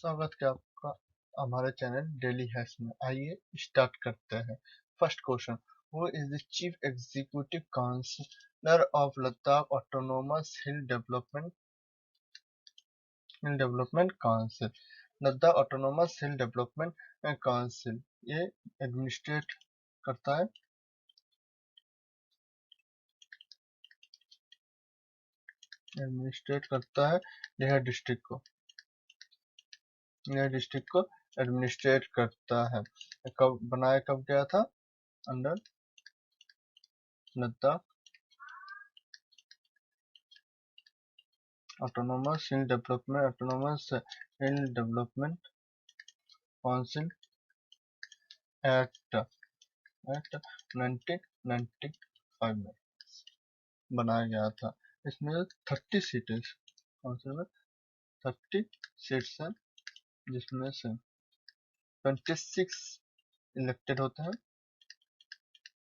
स्वागत है आपका हमारे चैनल डेली हैक्स में। आइए स्टार्ट करते हैं। First question, who is the chief executive counsellor of Ladakh autonomous hill development council. Ladakh autonomous hill development council ये एडमिनिस्ट्रेट करता है लेह डिस्ट्रिक्ट को एडमिनिस्ट्रेट करता है। कब गया था? अंडर लद्दाख ऑटोनोमस हिल डेवलपमेंट काउंसिल एक्ट 1995 में बनाया गया था। इसमें 30 सीटें काउंसिल में 30 सीट्स हैं, जिसमें से 26 इलेक्टेड होते हैं,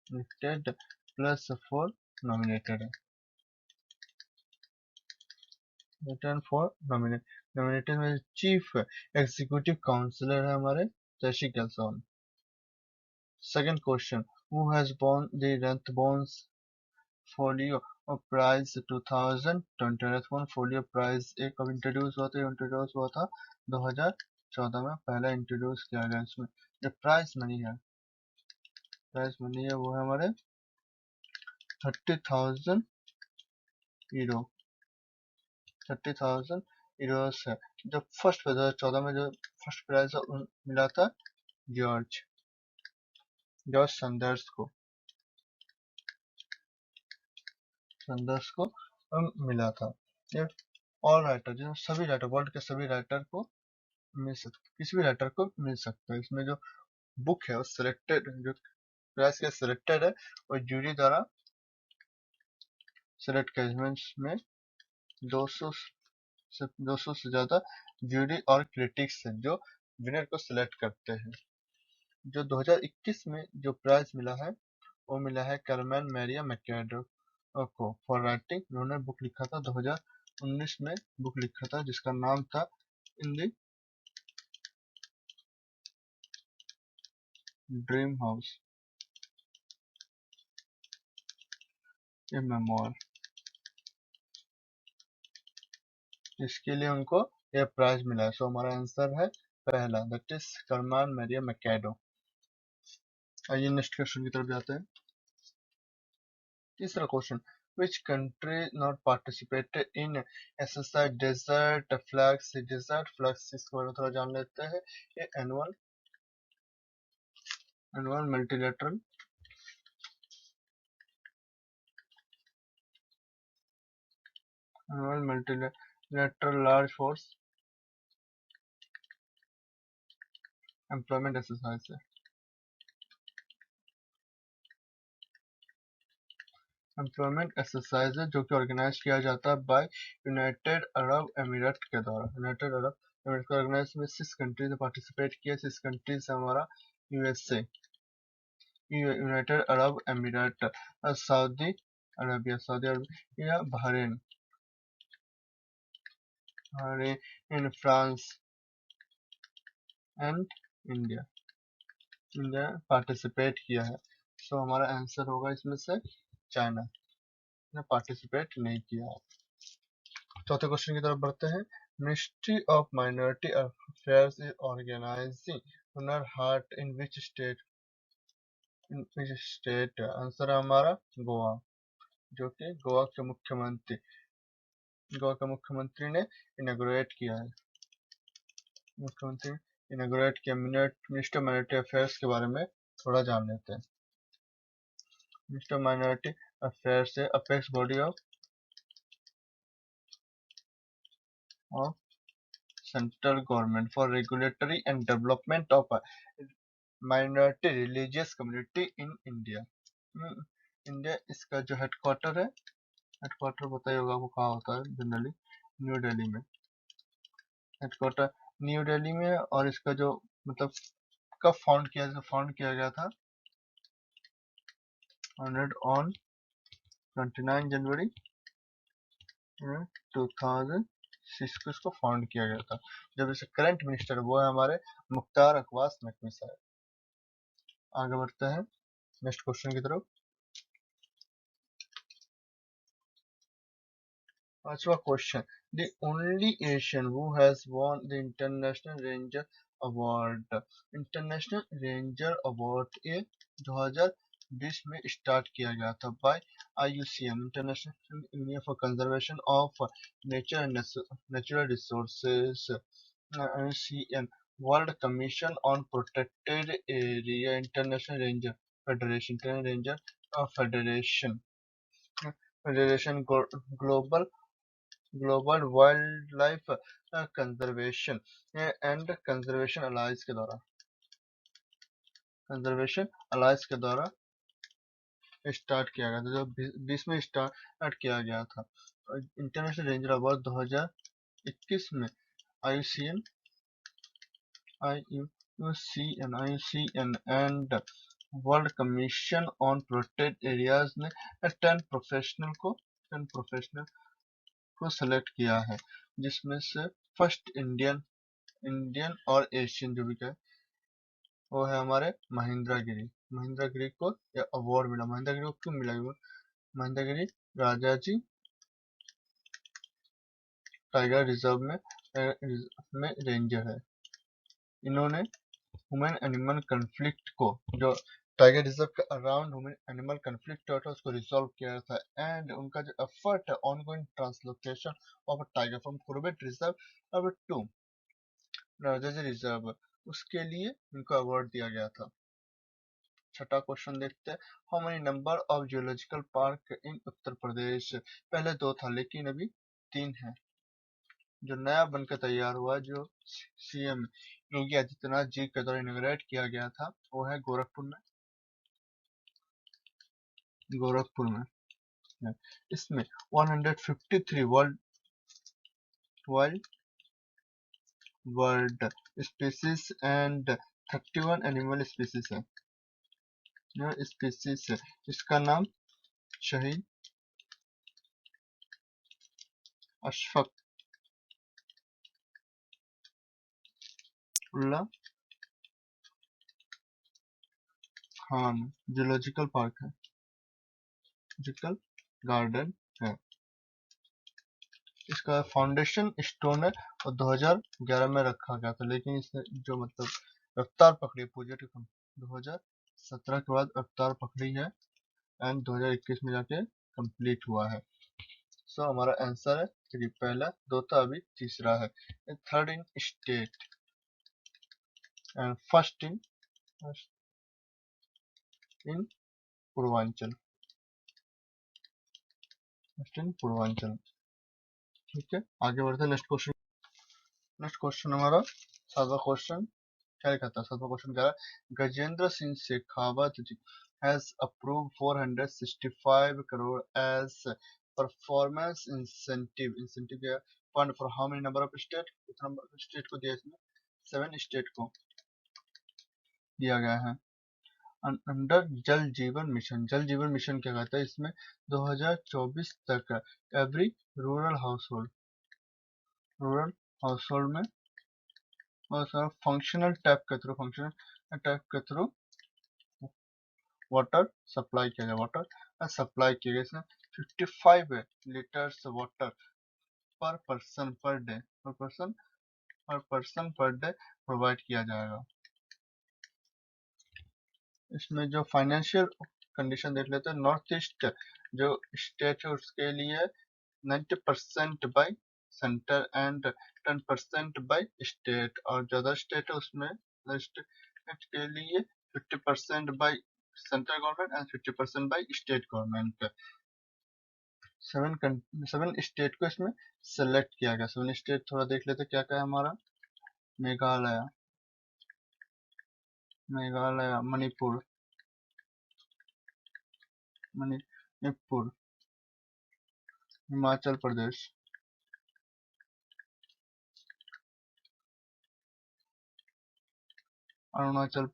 इलेक्टेड प्लस 4 नॉमिनेटेड है। नॉमिनेटेड में चीफ एग्जीक्यूटिव काउंसिलर है हमारे Shashi कलसोन। Second question, who has won the Rathbones Folio Prize 2020? Rathbone Folio Prize एक कब इंट्रोड्यूस हुआ था 2014 में पहला इंट्रोड्यूस किया गया। इसमें जो प्राइज मनी है वो है हमारे 30,000 यूरो। 30,000 यूरोस है। जो फर्स्ट 2014 में जो फर्स्ट प्राइज मिला था जॉर्ज सैंडर्स को मिला था। ये ऑल राइटर जो सभी राइटर वर्ल्ड के सभी राइटर को किसी भी राइटर को मिल सकता है। इसमें जो बुक है वो सिलेक्टेड, जो प्राइस के सिलेक्टेड है और जूरी द्वारा सिलेक्ट किया। इसमें 200 से ज्यादा जूरी और क्रिटिक्स हैं जो विनर को सिलेक्ट करते हैं। जो 2021 में जो प्राइज मिला है वो मिला है कार्मेन मैरिया मैकेडो को फॉर राइटिंग। उन्होंने बुक लिखा था 2019 में बुक लिखा था जिसका नाम था in the dream house A memoir. इसके लिए उनको यह प्राइज मिला है। सो हमारा आंसर है पहला, दैट इज कार्मेन मैरिया मैकेडो। आइए नेक्स्ट क्वेश्चन की तरफ जाते हैं। तीसरा question, which country not participated in SSI desert flags? desert flags इसके बारे में थोड़ा जान लेते हैं। ये annual multilateral large force employment exercise है। एम्प्लॉयमेंट एक्सरसाइज है जो कि ऑर्गेनाइज किया जाता है बाय यूनाइटेड अरब एमिरेट के द्वारा। यूनाइटेड अरब एमिरेट को ऑर्गेनाइज में 6 कंट्रीज ने पार्टिसिपेट किया। 6 कंट्रीज है हमारा USA, United Arab emirate, Saudi Arabia, Bahrain, France and India participate किया है। सो हमारा आंसर होगा इसमें से चाइना ने पार्टिसिपेट नहीं किया है। चौथे क्वेश्चन की तरफ बढ़ते हैं। Ministry of minority affairs is organising Hunar Haat in which state? Answer है हमारा गोवा, जो कि गोवा के मुख्यमंत्री ने इनॉग्रेट किया है। मिनिस्टर माइनॉरिटी अफेयर्स के बारे में थोड़ा जान लेते हैं। मिनिस्टर माइनॉरिटी अफेयर्स से apex body of central government for regulatory and development of minority religious community in India. इसका जो हेडक्वार्टर है, हेडक्वार्टर बताइए होगा वो कहाँ होता है जनरली? न्यू दिल्ली में। हेडक्वार्टर न्यू दिल्ली में। और इसका जो मतलब कब फाउंड किया गया था? ऑन 29 जनवरी 2006 इसको फाउंड किया गया था। जब इसे करंट मिनिस्टर वो है हमारे मुख्तार अब्बास नकवी साहब। आगे बढ़ते हैं नेक्स्ट क्वेश्चन की तरफ। पांचवा question, the only Asian who has won the international ranger award. International ranger award ये 2020 में स्टार्ट किया गया था by IUCN, international union for conservation of nature and natural resources, IUCN, world commission on protected area, international ranger federation, federation federation, global wildlife conservation and conservation alliance के द्वारा start किया गया था, जो 20 में स्टार्ट किया गया था। इंटरनेशनल रेंजर अवार्ड 2021 में IUCN IUCN and world commission on protected areas ने 10 प्रोफेशनल को सेलेक्ट किया है, जिसमें से फर्स्ट इंडियन और एशियन जो भी है वो है हमारे महेंद्र गिरी को यह अवार्ड मिला। महेंद्र गिरी को क्यों मिला? महेंद्र गिरी राजा जी टाइगर रिजर्व में रेंजर है। इन्होंने ह्यूमन एनिमल कन्फ्लिक्ट को, जो टाइगर रिजर्व के अराउंड ह्यूमन एनिमल कन्फ्लिक्ट था उसको रिजॉल्व किया था, एंड उनका जो एफर्ट है ongoing translocation of tiger from Corbett reserve to Rajaji reserve, उसके लिए इनको अवार्ड दिया गया था। छठा क्वेश्चन देखते हैं, how many number of geological park in Uttar Pradesh. पहले 2 था लेकिन अभी 3 है। जो नया बनकर तैयार हुआ, जो CM योगी आदित्यनाथ जी के द्वारा इनॉग्रेट किया गया था, वो है गोरखपुर में है। इसमें 153 world bird species and 31 animal species है। यह स्पीसीज है, इसका नाम शहीद अशफाक उल्लाह खान जूलॉजिकल पार्क है, जूलॉजिकल गार्डन है। इसका फाउंडेशन स्टोन है और 2011 में रखा गया था, लेकिन इसने जो रफ्तार पकड़ी प्रोजेक्ट 2017 के बाद रफ्तार पकड़ी है एंड 2021 में जाके कंप्लीट हुआ है। सो हमारा आंसर है 3, पहला 2 था अभी तीसरा है। Third in state and first in Purvanchal, ठीक है। आगे बढ़ते हैं नेक्स्ट क्वेश्चन। हमारा 7वां क्वेश्चन क्या लिखा था? 7वां क्वेश्चन कह रहा है, गजेंद्र सिंह शेखावत जी has approved 465 crore as performance incentive fund for how many number of state? कितना नंबर स्टेट को दिया इसमें? 7 स्टेट को दिया गया है। अंडर जल जीवन मिशन क्या कहता है? इसमें 2024 तक एवरी रूरल हाउसहोल्ड में फंक्शनल टैप के थ्रू वाटर सप्लाई किया जाए। इसमें 55 लीटर्स वाटर पर पर्सन पर डे प्रोवाइड किया जाएगा। इसमें जो फाइनेंशियल कंडीशन देख लेते हैं, नॉर्थ ईस्ट जो स्टेट है उसके लिए 90% bye centre and 10% by state, और जो अदर स्टेट है उसमें स्टेट के लिए 50% by central government and 50% by state government. 7 state को इसमें सेलेक्ट किया गया। 7 स्टेट थोड़ा देख लेते क्या क्या है हमारा। मेघालय, मणिपुर, हिमाचल प्रदेश, अरुणाचल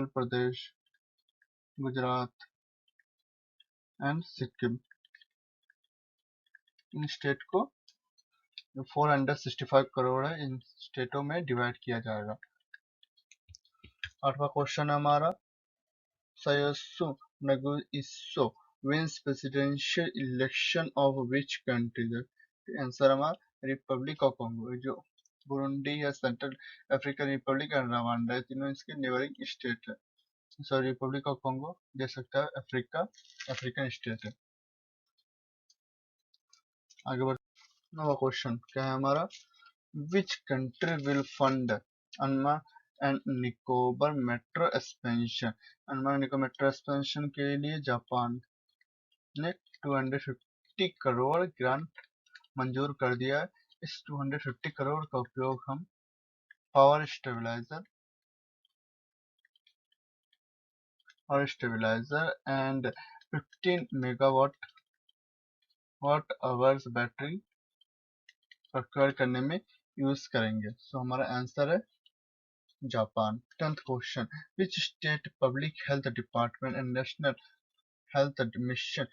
प्रदेश, गुजरात एंड सिक्किम। इन स्टेट को 465 करोड़ है, इन स्टेटों में डिवाइड किया जाएगा। 8वां क्वेश्चन है हमारा, Sayosu Naguiso wins presidential election of which country? Answer हमारा रिपब्लिक ऑफ कॉन्गो। जो बुरुंडी है, central African Republic and Rwanda है, तीनों इसके नेबरिंग स्टेट है। सॉरी, रिपब्लिक ऑफ कॉन्गो दे सकता है अफ्रीकन स्टेट है। आगे बढ़, नवा क्वेश्चन क्या है हमारा, which country will fund Andaman and Nicobar metro expansion? Andaman Nicobar metro expansion के लिए जापान ने 250 करोड़ ग्रांट मंजूर कर दिया है। इस 250 करोड़ का उपयोग हम power stabiliser and 15 megawatt hours battery procure करने में यूज करेंगे। सो हमारा आंसर है Japan. 10th question, which state public health department and national health mission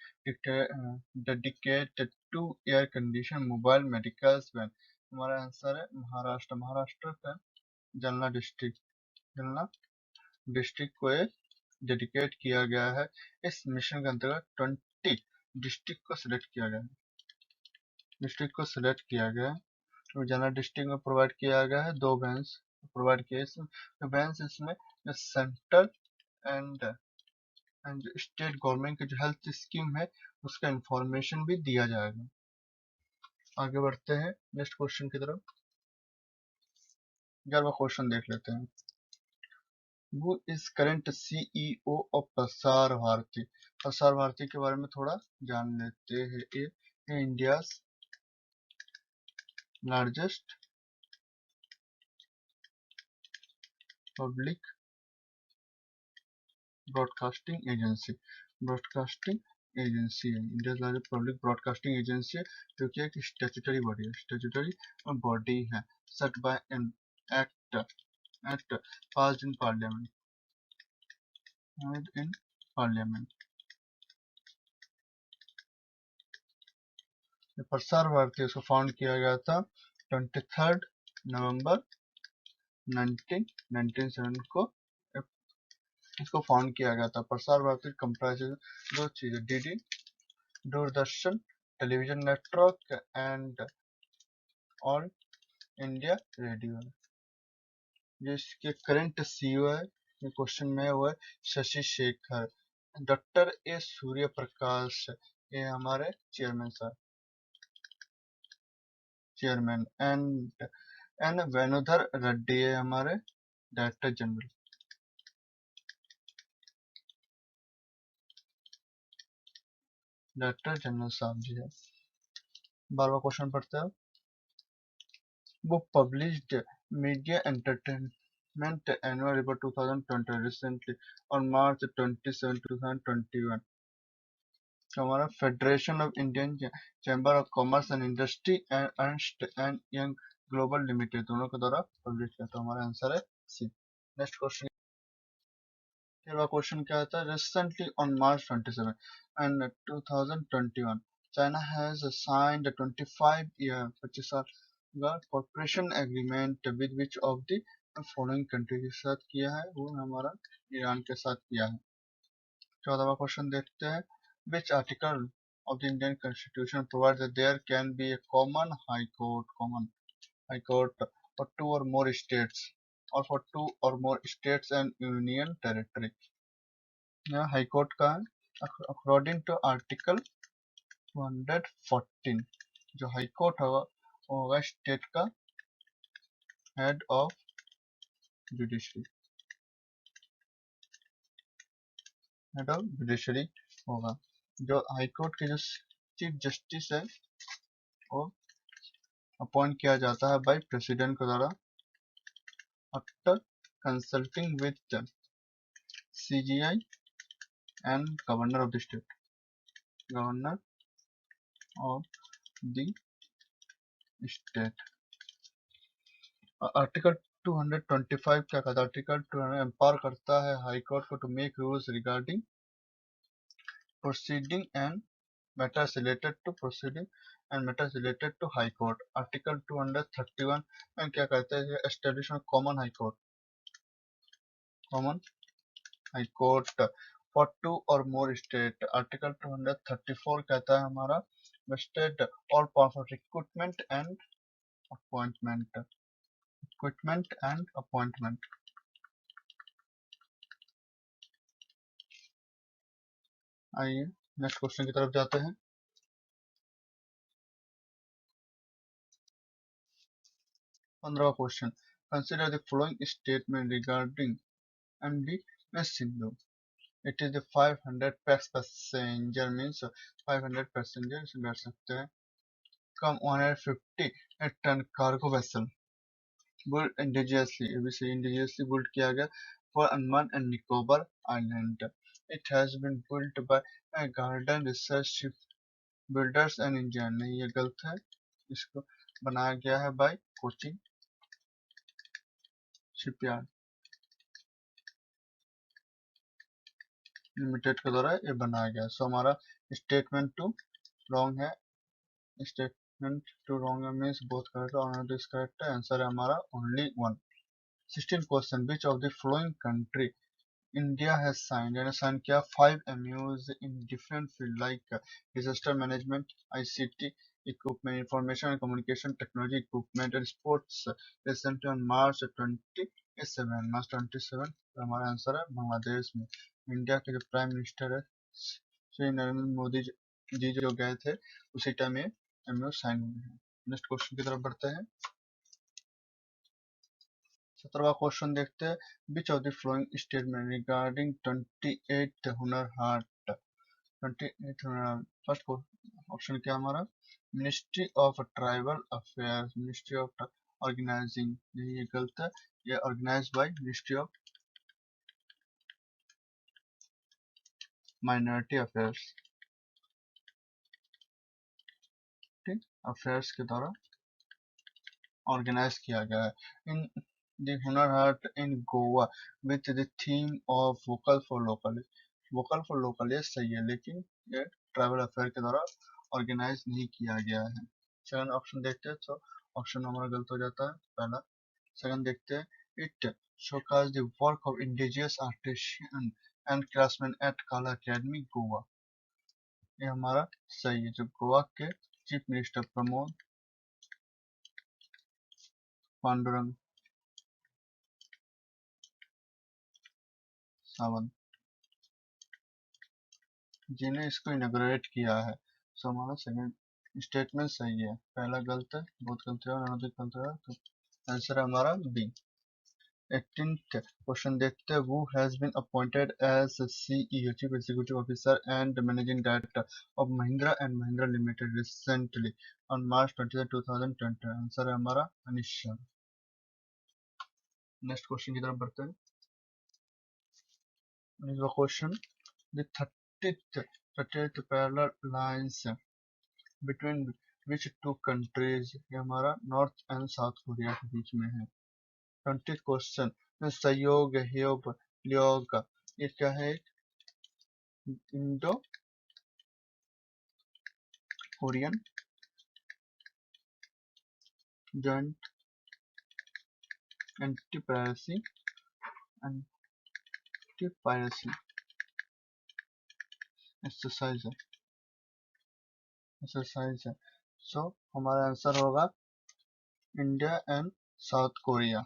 dedicated to air conditioned mobile medical van? हमारा आंसर है महाराष्ट्र। महाराष्ट्र का जालना डिस्ट्रिक्ट को dedicate किया गया है। इस मिशन के अंतर्गत 20 डिस्ट्रिक्ट को सिलेक्ट किया गया है। तो जालना डिस्ट्रिक्ट में प्रोवाइड किया गया है 2 वैन्स प्रोवाइड किए। वैन्स इसमें सेंट्रल एंड स्टेट गवर्नमेंट की जो हेल्थ स्कीम है उसका इंफॉर्मेशन भी दिया जाएगा। आगे बढ़ते हैं नेक्स्ट क्वेश्चन की तरफ। 11वां क्वेश्चन देख लेते हैं, Who is current CEO of Prasar Bharati? Prasar Bharati के बारे में थोड़ा जान लेते हैं। ये India largest public broadcasting agency है। India largest public broadcasting agency है, जो कि एक स्टैट्यूटरी बॉडी है set by an act passed in parliament. Prasar Bharati इसको फाउंड किया गया था 23 नवंबर 1997 को इसको फाउंड किया गया था। प्रसार भारती कंप्राइजेस 2 चीजें, DD Doordarshan television network and all India radio. जो इसके करंट सीईओ है, ये क्वेश्चन में हुआ है शशि शेखर। डॉक्टर ए सूर्य प्रकाश ये हमारे चेयरमैन एन वेणुधर रेड्डी है हमारे डायरेक्टर जनरल साहब जी है। 12वां क्वेश्चन पढ़ते हैं, वो published media entertainment annual report 2020 recently on March 27, 2021। हमारा federation of Indian chamber of commerce and industry and Ernst and young global limited दोनों के द्वारा पब्लिश किया। तो हमारा आंसर है सी। नेक्स्ट क्वेश्चन, 13वां क्वेश्चन क्या आता है, recently on March 27 and 2021 China has signed a 25-year 25 साल corporation agreement with which of the following country के साथ किया है? वो हमारा ईरान के साथ किया है। 14वां क्वेश्चन देखते हैं, which article of the Indian Constitution provides that there can be a common high court for 2 or more states or for 2 or more states and union territory? यहाँ हाई कोर्ट का है according to article 214। जो high court होगा वो होगा state का head of judiciary होगा। जो हाई कोर्ट के जो चीफ जस्टिस है वो अपॉइंट किया जाता है बाय प्रेसिडेंट के द्वारा after consulting with CJI and governor of the state. Article 225 क्या कहता है? आर्टिकल 200 एम्पावर करता है हाई कोर्ट को to make rules regarding proceeding and matters related to proceeding and matters related to high court. Article 231 में क्या कहते हैं? Establishment common high court for two or more state. Article 234 कहता है हमारा vested all power for recruitment and appointment. आइए next question की तरफ जाते हैं। 15वां question, consider the following statement regarding MV Sindhu. It is the 500 passenger means 500 passengers बैठ सकते हैं। Come 150 ton cargo vessel built indigenously built किया गया for Andaman and Nicobar Island. It has been built by Garden Research Shipbuilders and India. नहीं, ये गलत है। इसको बनाया गया है by कोचिन शिपयार्ड लिमिटेड के द्वारा ये बनाया गया। सो हमारा स्टेटमेंट टू रॉन्ग है। Statement two wrong means both correct और नॉट इज करेक्ट। आंसर है हमारा only one. 16 question, which of the following country India has signed and signed किया 5 MOUs in different fields like disaster management, ICT equipment, information and communication technology equipment and sports recently on March 27 हमारा answer है बांग्लादेश में। India के जो prime minister है श्री नरेंद्र मोदी जी जो गए थे उसी टाइम ये MOU साइन हुए हैं। नेक्स्ट क्वेश्चन की तरफ बढ़ते हैं। 17वां क्वेश्चन देखते हैं, which of the following statement regarding 28 Hunar Haat. 28 Hunar Haat, first option क्या हमारा? Ministry of tribal affairs, ministry of organizing, नहीं ये गलत है। ये organize by ministry of minority affairs, ठीक, अफेयर्स के द्वारा ऑर्गेनाइज किया गया है। In the Hunar Haat in Goa with the theme of vocal for local. Vocal for local ये सही है, लेकिन ये ट्राइबल अफेयर के द्वारा ऑर्गेनाइज नहीं किया गया है। सेकंड ऑप्शन देखते हैं, तो ऑप्शन हमारा गलत हो जाता है पहला। सेकंड देखते हैं, it showcase the work of indigenous artisan and craftsman at Kala academy Goa. ये हमारा सही है। जो गोवा के चीफ मिनिस्टर प्रमोद पांडुरंग सावंत जिन्हें इसको इनॉग्रेट किया है। सो हमारा सेकंड स्टेटमेंट सही है, पहला गलत है, बहुत गलत है और अनदर गलत है, तो आंसर है हमारा बी। 18th क्वेश्चन देखते हैं, who has been appointed as CEO Chief Executive Officer and Managing Director of Mahindra and Mahindra Limited recently on March 20, 2020। Answer है हमारा अनिशा। नेक्स्ट क्वेश्चन की तरफ बढ़ते हैं। 19वां question, the 30th parallel lines between which two countries, ये हमारा north and South Korea के बीच में है। 20th क्वेश्चन, सहयोग ह्योग ल्योग, ये क्या है? Indo Korean joint anti piracy exercise है। सो हमारा आंसर होगा India and South Korea.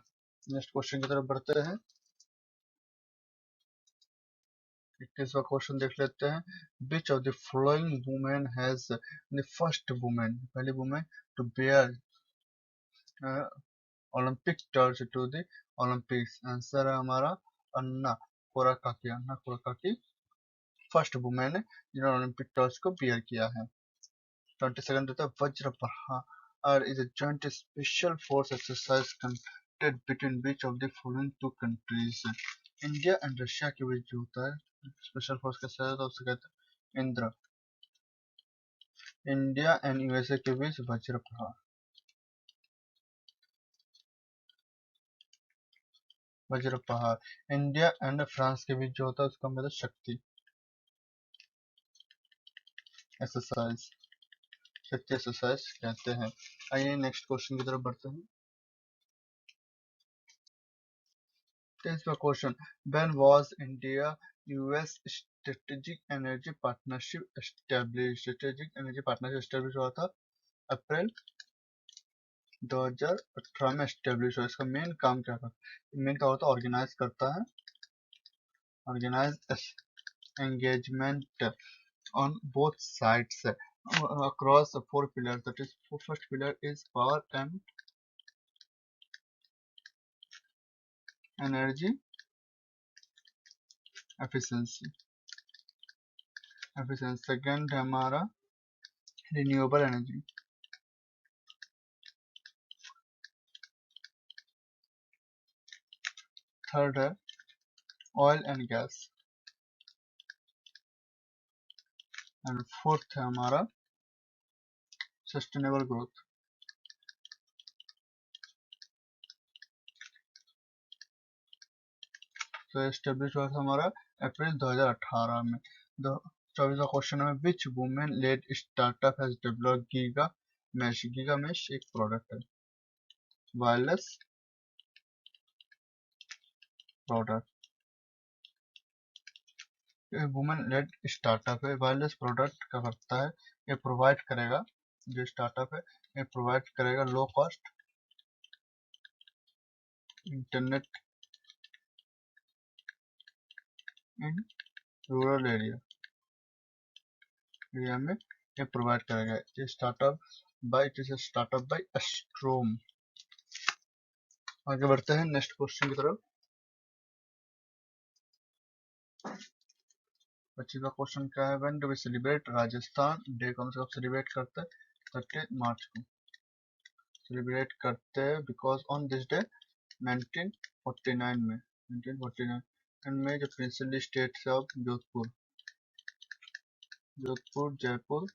Next question की तरफ बढ़ते हैं। 21वां क्वेश्चन देख लेते हैं, which of the following women has the first women, पहली women to bear Olympic torch to the Olympics. Answer है हमारा अन्ना कोराकाकी। अन्ना कोराकाकी फर्स्ट वुमेन है जिन्होंने ओलंपिक टॉर्च को बियर किया है। 22nd देता है, वज्र प्रहार is a joint special force exercise conducted between which of the following two countries। India and Russia के बीच जो होता है स्पेशल फोर्स के साथ, तो उसे कहते हैं इंद्र। इंडिया एंड यूएसए के बीच वज्र प्रहार, वज्र प्रहार। इंडिया एंड फ्रांस के बीच जो होता है उसका मतलब शक्ति। एक्सरसाइज, शक्ति एक्सरसाइज कहते हैं। आइए नेक्स्ट क्वेश्चन की तरफ बढ़ते हैं। तेईसवां question, when was India US strategic energy partnership establish? Strategic energy partnership establish हुआ था अप्रैल 2018 में एस्टेब्लिश हुआ। इसका मेन काम क्या था? मेन क्या होता है? ऑर्गेनाइज करता है, organise engagement on both sides across the 4 pillars. That is, first pillar is power and energy efficiency. Second है हमारा renewable energy. थर्ड है oil and gas. And fourth है हमारा सस्टेनेबल ग्रोथ। तो एस्टेब्लिश हुआ था हमारा अप्रैल 2018 में। 24वां क्वेश्चन है, which women led startup has developed GigaMesh? GigaMesh एक प्रोडक्ट है, wireless product. Women led startup है, वायरलेस प्रोडक्ट का करता है, ये प्रोवाइड करेगा, जो स्टार्टअप है ये प्रोवाइड करेगा low cost internet in rural area में ये प्रोवाइड करेगा। ये startup by, it is startup by Astrome. आगे बढ़ते हैं नेक्स्ट क्वेश्चन की तरफ। 25वां क्वेश्चन क्या है, when do we celebrate Rajasthan day? कौन सा सेलिब्रेट करते हैं? 30 मार्च को सेलिब्रेट करते हैं, बिकॉज ऑन दिस डे 1949 में 1949 में जो princely states of Jodhpur, Jaipur,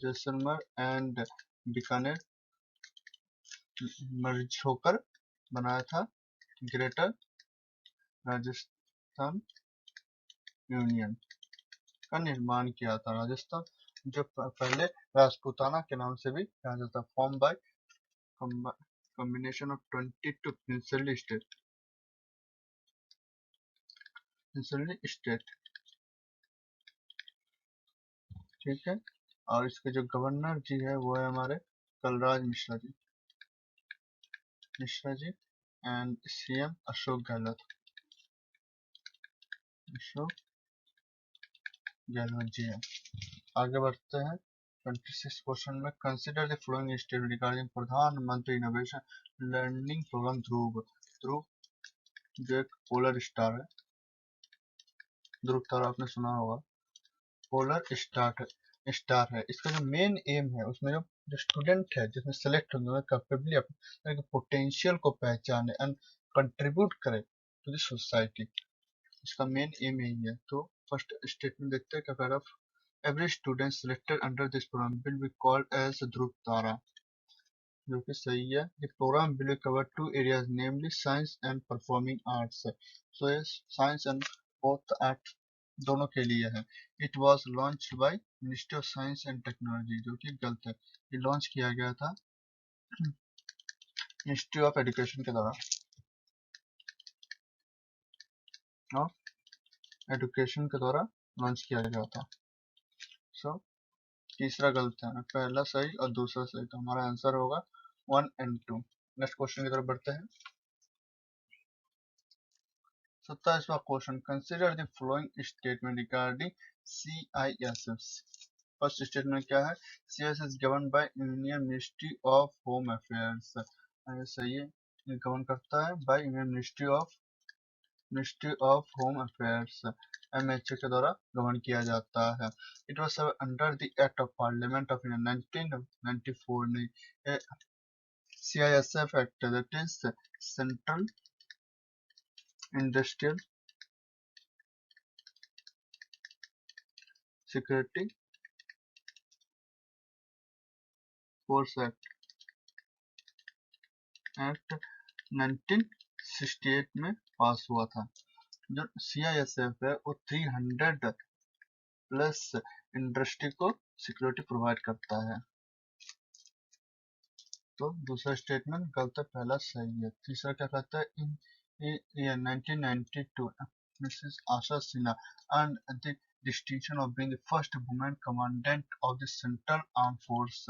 Jaisalmer and Bikaner merge होकर बनाया था ग्रेटर राजस्थान यूनियन का निर्माण किया था। राजस्थान जो पहले राजपूताना के नाम से भी जाना जाता, form by combination of 22 princely state. ठीक है, और इसके जो गवर्नर जी है वो है हमारे कलराज मिश्रा जी एंड सीएम अशोक गहलोत जी है। आगे बढ़ते हैं 26 क्वेश्चन में, consider the following step regarding प्रधानमंत्री इनोवेशन लर्निंग प्रोग्राम ध्रुव। ध्रुव जो एक पोलर स्टार है, ध्रुव तारा आपने सुना होगा, पोलर स्टार है। इसका जो मेन एम है, उसमें जो स्टूडेंट है जिसमें सेलेक्ट होंगे कैपेबली अपने पोटेंशियल को पहचाने एंड कंट्रीब्यूट करे टू द सोसाइटी। इसका मेन एम यही है। तो फर्स्ट स्टेटमेंट देखते हैं क्या कह रहा, every student selected under this program will be called as Dhruv Tara, जो कि सही है। The program will cover 2 areas, namely science and performing arts. So yes, science and both art दोनों के लिए है। It was launched by Ministry of Science and Technology, जो कि गलत है। ये लॉन्च किया गया था मिनिस्ट्री ऑफ एजुकेशन के द्वारा, लॉन्च किया गया था। सो तीसरा गलत है, पहला सही और दूसरा सही, तो हमारा आंसर होगा 1 and 2। नेक्स्ट क्वेश्चन की तरफ बढ़ते हैं। 27वां question, consider the following statement regarding CISS। First statement क्या है, CISS is govern by union ministry of home affairs. ये सही है, ये गवर्न करता है by union ministry of home affairs, MHA के द्वारा गवर्न किया जाता है। It was under the act of parliament of India 1994 ने CISF act, that is central industrial security force act 1968 में पास हुआ था। जो CISF है वो 300 प्लस इंडस्ट्री को सिक्योरिटी प्रोवाइड करता है। तो दूसरा स्टेटमेंट गलत है, पहला सही है। तीसरा क्या कहता है, इन 1992 Mrs Asha Sinha earned the distinction of being the first woman commandant of the Central Armed Force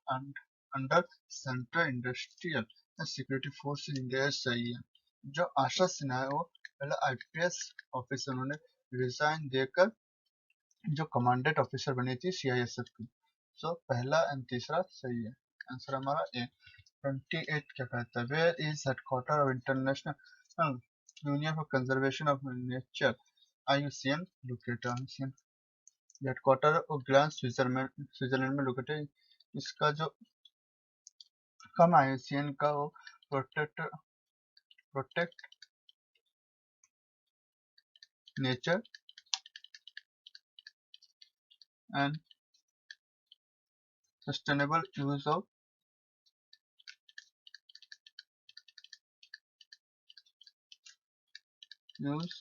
and under Central Industrial and Security Force in India। सही है। जो आशा सिन्हा है वो पहला IPS ऑफिसर, उन्होंने रिजाइन देकर जो कमांडेंट ऑफिसर बनी थी CISF की। सो पहला एंड तीसरा सही है। आंसर हमारा ए। 28 क्या कहता है, where is headquarter of international union for conservation of nature IUCN located. IUCN headquarter और ग्लास स्विट्जरलैंड में लोकेटेड। इसका जो कम IUCN का वो protect nature and sustainable use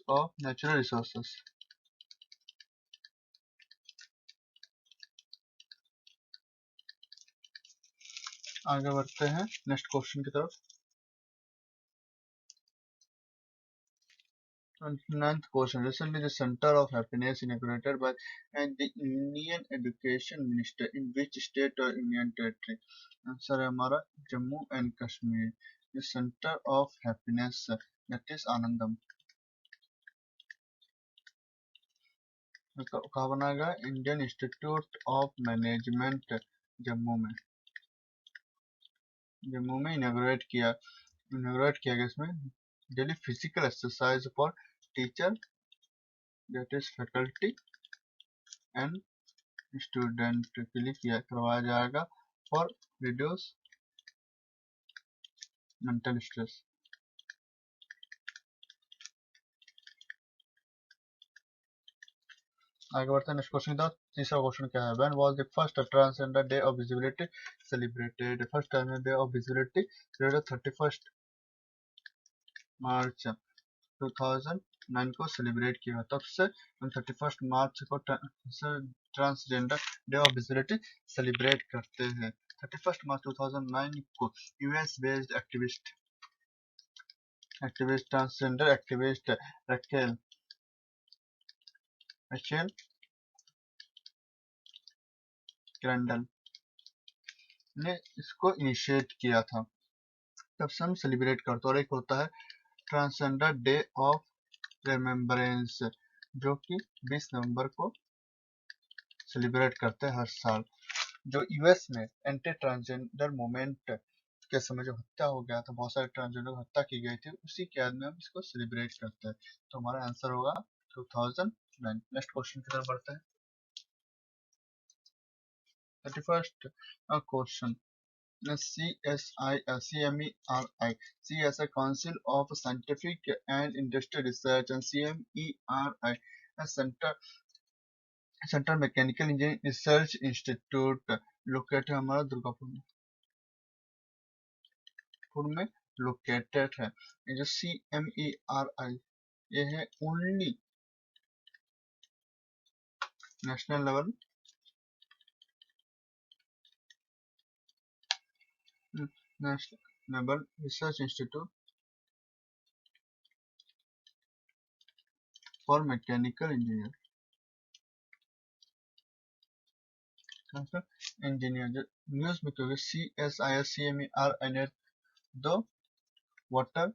of natural resources. आगे बढ़ते हैं नेक्स्ट क्वेश्चन की तरफ। 29th question. Recently, the Center of Happiness inaugurated by the Indian Education Minister in which state or Union Territory? Answer है हमारा Jammu and Kashmir. The Center of Happiness that is आनंदम। कहाँ बनाया गया? Indian institute of management Jammu में। जम्मू में inaugurate किया गया इसमें। Daily physical exercise for teacher that is faculty and student के लिए करवाया जाएगा फॉर रिड्यूस मेंटल स्ट्रेस। आगे बढ़ते हैं नेक्स्ट क्वेश्चन की। तीसरा क्वेश्चन क्या है, when was the first transgender day of visibility celebrated? First transgender day of visibility 31 मार्च 2009 को सेलिब्रेट किया। तब से हम 31 मार्च को transgender day of visibility celebrate करते हैं। 31 मार्च 2009 को US based activist transgender activist Raquel cradle ने इसको इनिशिएट किया था। तब से हम सेलिब्रेट करते हैं। और एक होता है ट्रांसजेंडर डे ऑफ रिमेम्बरेंस जो कि 20 नवंबर को सेलिब्रेट करते हैं हर साल। जो यूएस में एंटी ट्रांसजेंडर मूवमेंट के समय जो हत्या हो गया था, बहुत सारे ट्रांसजेंडर को हत्या की गई थी, उसी के याद में हम इसको सेलिब्रेट करते हैं। तो हमारा आंसर होगा 2009। नेक्स्ट क्वेश्चन की तरफ बढ़ते हैं। 31st question. CMERI Council of Scientific and Industrial Research and CMERI Central Mechanical Engineering Research Institute located हमारा दुर्गापुर में लोकेटेड है। ये जो CMERI ये है only national level research institute for mechanical engineer. News में क्योंकि CSIS-CMERI ने दो वाटर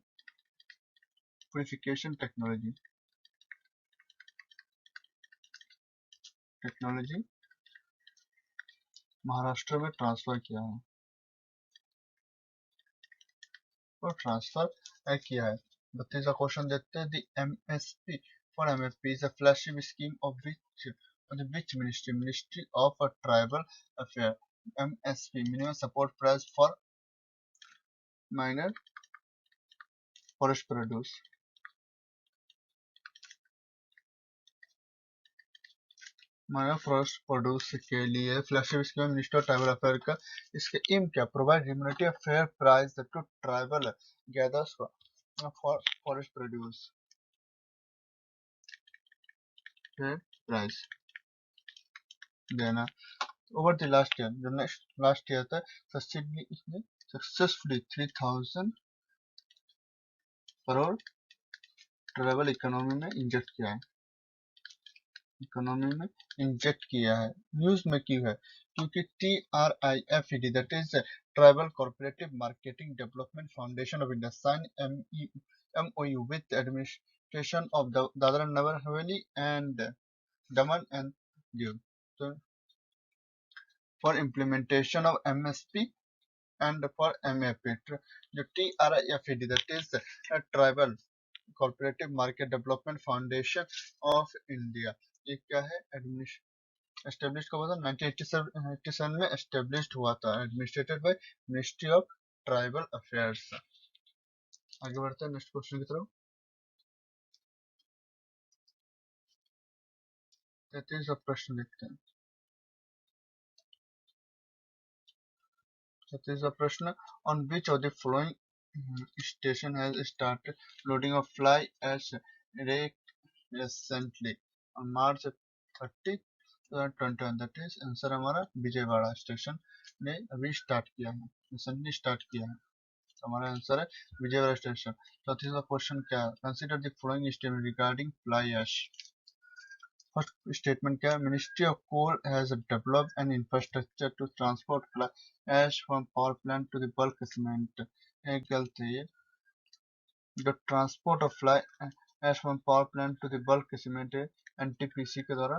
प्यूरिफिकेशन टेक्नोलॉजी महाराष्ट्र में ट्रांसफर किया है और ट्रांसफर किया है। 32वां क्वेश्चन देखते हैं। The MSP for MFP is a flagship scheme of which ministry of tribal affair. MSP minimum support price for minor forest produce. Minor forest produce के लिए flagship scheme minister of tribal affair का। इसके aim क्या, provide humanity of fair price to tribal gathers for forest produce. trade price देना। Over the last year, जो last year था, successfully 3000 करोड़ tribal economy में इंजेक्ट किया है, न्यूज में क्यों है? क्योंकि TRIFED, that is tribal cooperative marketing development foundation of India, sign MOU with administration of Dadra and Nagar Haveli and Daman and Diu, so for implementation of MSP and for MAP, जो TRIFED, that is tribal corporative market development foundation of India, ये क्या है? Establish कब हुआ था? 1987 में establish हुआ था, administrated bye ministry of tribal affairs. आगे बढ़ते हैं नेक्स्ट क्वेश्चन की तरफ। 33वां प्रश्न देखते हैं। 33वां प्रश्न, on which of the following station has started loading of fly ash recently on March 30, 2021, that is answer हमारा विजयवाड़ा स्टेशन ने अभी स्टार्ट किया है, रिसेंटली स्टार्ट किया है, तो हमारा आंसर है विजयवाड़ा स्टेशन। तो तीसरा क्वेश्चन क्या है? Consider the following statement regarding fly ash. First statement क्या है? Ministry of coal has developed an infrastructure to transport fly ash from power plant to the bulk cement. ये गलत है। ये the transport of fly ash from power plant to the bulk cement NTPC के द्वारा,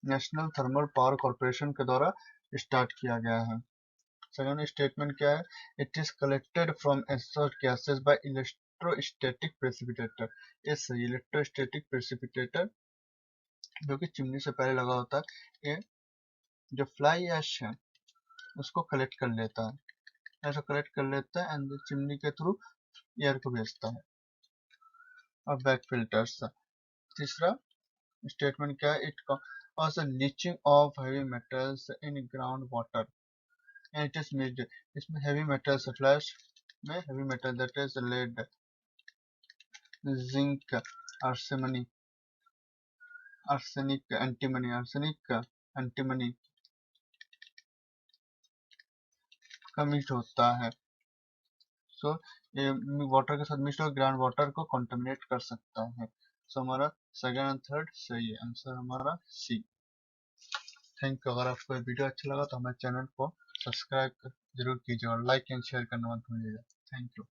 national thermal power corporation के द्वारा start किया गया है। सेकंड स्टेटमेंट क्या है? It is collected from absorbed gases by electrostatic precipitator. इस इलेक्ट्रोस्टैटिक प्रेसिपिटेटर जो कि चिमनी से पहले लगा होता है, ये जो फ्लाई ऐश है उसको कलेक्ट कर लेता है, ऐसा कलेक्ट कर लेता है एंड चिमनी के थ्रू एयर को भेजता है और बैक फिल्टर्स। तीसरा स्टेटमेंट क्या है? It causes leaching of heavy metals in ground water and it is mixed. इसमें हेवी मेटल्स, फ्लैश में heavy metal that is lead, zinc, arsenic, antimony का मिक्स होता है। सो ये वाटर के साथ मिक्स होकर ग्राउंड वाटर को कंटामिनेट कर सकता है। सो हमारा सेकंड एंड थर्ड सही है, आंसर हमारा सी। Thank you. अगर आपको ये वीडियो अच्छा लगा तो हमारे चैनल को सब्सक्राइब जरूर कीजिए और लाइक एंड शेयर करना मत भूलिएगा। Thank you.